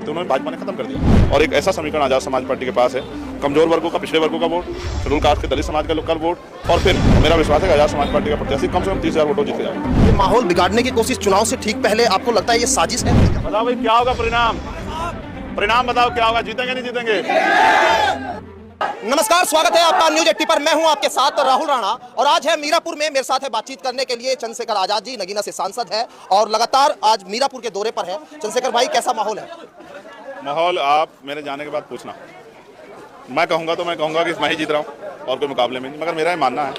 तो उन्होंने भाजपा ने खत्म कर दिया। और एक ऐसा समीकरण आजाद समाज पार्टी के पास है, कमजोर वर्गों का, पिछड़े वर्गों का वोट, शेड्यूल कास्ट के दलित समाज का लोकल वोट, और फिर मेरा विश्वास है कि आजाद समाज पार्टी का प्रत्याशी कम से कम 30,000 वोटों जीत जाएगा। ये माहौल बिगाड़ने की कोशिश चुनाव से ठीक पहले आपको लगता है ये साजिश है? बताओ भाई क्या होगा परिणाम, परिणाम बताओ क्या होगा, जीतेंगे नहीं जीतेंगे? नमस्कार, स्वागत है आपका न्यूज 80 पर। मैं हूं आपके साथ राहुल राणा और आज है मीरापुर में मेरे साथ है बातचीत करने के लिए चंद्रशेखर आजाद जी, नगीना से सांसद है और लगातार आज मीरापुर के दौरे पर है। चंद्रशेखर भाई, कैसा माहौल है? माहौल आप मेरे जाने के बाद पूछना, मैं कहूँगा तो मैं कहूँगा कि मैं ही जीत रहा हूँ और कोई मुकाबले में नहीं, मगर मेरा ये मानना है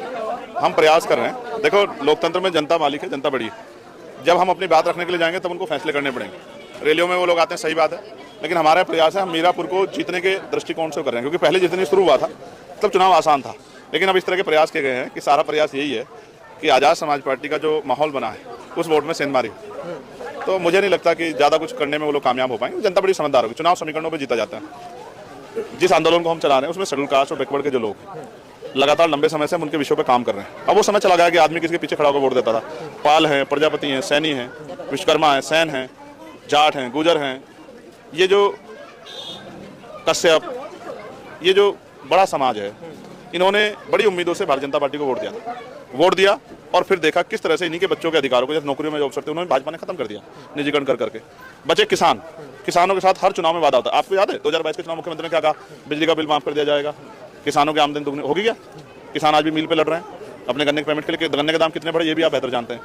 हम प्रयास कर रहे हैं। देखो, लोकतंत्र में जनता मालिक है, जनता बड़ी है। जब हम अपनी बात रखने के लिए जाएंगे तब उनको फैसले करने पड़ेंगे। रैलियों में वो लोग आते हैं, सही बात है, लेकिन हमारा प्रयास है हम मीरापुर को जीतने के दृष्टिकोण से कर रहे हैं, क्योंकि पहले जितनी शुरू हुआ था तब चुनाव आसान था, लेकिन अब इस तरह के प्रयास किए गए हैं कि सारा प्रयास यही है कि आजाद समाज पार्टी का जो माहौल बना है उस वोट में सेंधमारी। तो मुझे नहीं लगता कि ज़्यादा कुछ करने में वो लोग कामयाब हो पाएंगे। जनता बड़ी समझदार होगी, चुनाव समीकरणों पर जीता जाता है। जिस आंदोलन को हम चला रहे हैं उसमें शेड्यूल कास्ट और बैकवर्ड के जो लोग हैं लगातार लंबे समय से हम उनके विषयों पर काम कर रहे हैं। अब वो समय चला गया कि आदमी किसी के पीछे खड़ा होकर वोट देता था। पाल हैं, प्रजापति हैं, सैनी हैं, विश्वकर्मा हैं, सैन हैं, जाट हैं, गुजर हैं, ये जो कश्यप, ये जो बड़ा समाज है, इन्होंने बड़ी उम्मीदों से भारतीय जनता पार्टी को वोट दिया और फिर देखा किस तरह से इन्हीं के बच्चों के अधिकारों को, जैसे नौकरियों में जो अवसर थे, उन्होंने भाजपा ने खत्म कर दिया निजीकरण कर करके। बचे किसान, किसानों के साथ हर चुनाव में वादा होता है। आपको याद है 2022 के चुनाव मुख्यमंत्री ने क्या कहा? बिजली का बिल माफ कर दिया जाएगा, किसानों की आमदनी दुगनी होगी। क्या किसान आज भी मिल पे लड़ रहे हैं अपने गन्ने के पेमेंट के लिए? गन्ने के दाम कितने बढ़े ये भी आप बेहतर जानते हैं।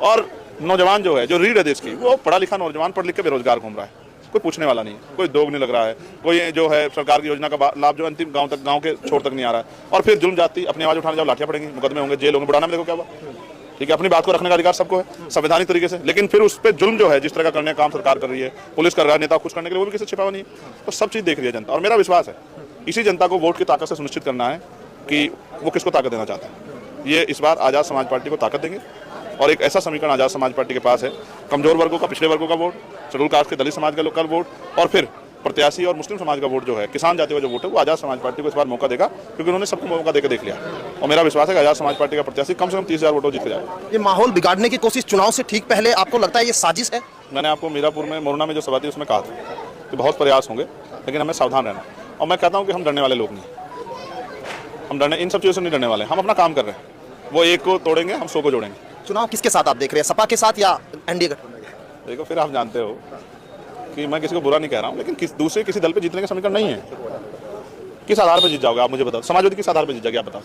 और नौजवान जो है, जो रीढ़ है देश की, वो पढ़ा लिखा नौजवान पढ़ लिख के बेरोजगार घूम रहा है, कोई पूछने वाला नहीं है, कोई दोग नहीं लग रहा है, कोई जो है सरकार की योजना का लाभ जो अंतिम गांव तक, गांव के छोर तक नहीं आ रहा है। और फिर जुल्म जाती, अपनी आवाज उठाने जाओ लाठियां पड़ेंगी, मुकदमे होंगे, जेल होंगे, बुढ़ाना में देखो क्या हुआ। ठीक है, अपनी बात को रखने का अधिकार सबको है संवैधानिक तरीके से, लेकिन फिर उस पर जुल्म जो है, जिस तरह का करने का काम सरकार कर रही है, पुलिस कर रहा है, नेता खुश करने के लिए, वो भी किसी छिपा हुआ नहीं है। तो सब चीज़ देख रही है जनता, और मेरा विश्वास है इसी जनता को वोट की ताकत से सुनिश्चित करना है कि वो किसको ताकत देना चाहता है। ये इस बार आजाद समाज पार्टी को ताकत देंगे और एक ऐसा समीकरण आजाद समाज पार्टी के पास है, कमजोर वर्गों का, पिछड़े वर्गों का वोट, शेड्यूल कास्ट के दलित समाज का लोकल वोट, और फिर प्रत्याशी और मुस्लिम समाज का वोट जो है, किसान जाति का जो वोट है, वो आजाद समाज पार्टी को इस बार मौका देगा, क्योंकि उन्होंने सबको मौका देकर देख लिया। और मेरा विश्वास है कि आजाद समाज पार्टी का प्रत्याशी कम से कम 30,000 वोटों जीत जाएगा। ये माहौल बिगाड़ने की कोशिश चुनाव से ठीक पहले आपको लगता है ये साजिश है? मैंने आपको मीरापुर में, मोरना में जो सभा थी उसमें कहा था कि बहुत प्रयास होंगे, लेकिन हमें सावधान रहना। और मैं कहता हूँ कि हम डरने वाले लोग नहीं, हम डरने इन सब चीज़ों से नहीं डरने वाले। हम अपना काम कर रहे हैं, वो एक को तोड़ेंगे, हम 100 को जोड़ेंगे। चुनाव किसके साथ आप देख रहे हैं, सपा के साथ या एनडीए गठबंधन? देखो, फिर आप जानते हो कि मैं किसी को बुरा नहीं कह रहा हूँ, लेकिन दूसरे किसी दल पे जीतने का समीकरण नहीं है। किस आधार पर जीत जाओगे आप मुझे बताओ? समाजवादी किस आधार पर जीत जाएगी आप बताओ?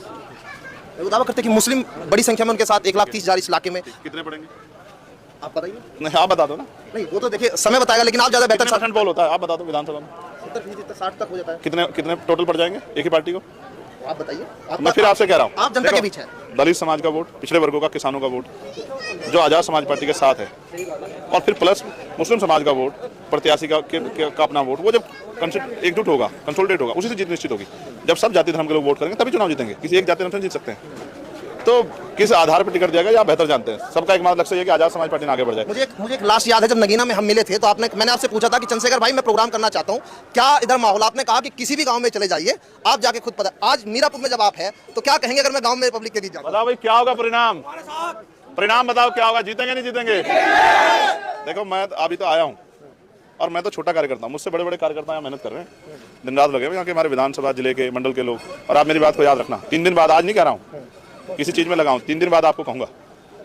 वो दावा करते हैं कि मुस्लिम बड़ी संख्या में उनके साथ 1,30,000 इस इलाके में। कितने पड़ेंगे आप बताइए। नहीं, आप बता दो ना। नहीं, वो तो देखिए समय बताएगा, लेकिन आप ज्यादा बेहतर। परसेंट बोल होता है, आप बता दो विधानसभा में 60 तक हो जाता है। कितने टोटल पड़ जाएंगे एक ही पार्टी को? आप बताइए। मैं फिर आपसे कह रहा हूँ, आप जनता के बीच है। दलित समाज का वोट, पिछड़े वर्गों का, किसानों का वोट जो आजाद समाज पार्टी के साथ है, और फिर प्लस मुस्लिम समाज का वोट, प्रत्याशी का अपना वोट, वो जब एकजुट होगा, कंसोलिडेट होगा, उसी से जीत निश्चित होगी। जब सब जाति धर्म के लोग वोट करेंगे तभी चुनाव जीतेंगे, किसी एक जाति धर्म से जीत सकते हैं। तो किस आधार पर टिकट दिया गया आप बेहतर जानते हैं। सबका एक मात्र लक्ष्य है कि आजाद समाज पार्टी आगे बढ़ जाए। मुझे एक लास्ट याद है, जब नगीना में हम मिले थे तो मैंने आपसे पूछा था कि चंद्रशेखर भाई मैं प्रोग्राम करना चाहता हूँ, क्या इधर माहौल? आपने कहा कि किसी भी गांव में चले जाइए, आप जाके खुद पता। आज मीरापुर में जब आप हैं तो क्या कहेंगे अगर मैं गांव में पब्लिक के बीच जाऊँ? बताओ भाई क्या होगा परिणाम, परिणाम बताओ क्या होगा, जीतेंगे नहीं जीतेंगे? देखो, मैं अभी तो आया हूँ और मैं तो छोटा कार्यकर्ता हूँ, मुझसे बड़े बड़े कार्यकर्ता यहाँ मेहनत कर रहे हैं, दिन रात लगे हुए यहाँ के हमारे विधानसभा जिले के मंडल के लोग। और आप मेरी बात को याद रखना, 3 दिन बाद, आज नहीं कह रहा हूँ किसी चीज में लगाऊं, 3 दिन बाद आपको कहूंगा।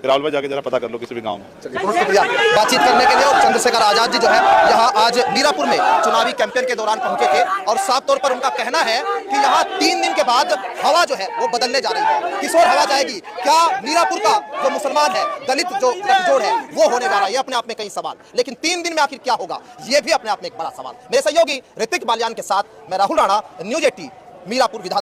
राहुल भाई जाके जरा पता कर लो किसी भी गांव में। बहुत शुक्रिया बातचीत करने के लिए। और चंद्रशेखर आजाद जी जो है यहाँ आज मीरापुर में चुनावी कैंपेन के दौरान पहुंचे थे और साफ तौर पर उनका कहना है कि यहाँ 3 दिन के बाद हवा जो है वो बदलने जा रही है। किस ओर हवा जाएगी? क्या मीरापुर का जो मुसलमान है, दलित जो गठजोड़ है वो होने जा रहा है? अपने आप में कई सवाल, लेकिन 3 दिन में आखिर क्या होगा ये भी अपने आप में एक बड़ा सवाल। मेरे सहयोगी ऋतिक बालियान के साथ मैं राहुल राणा, न्यूज 80 मीरापुर विधान।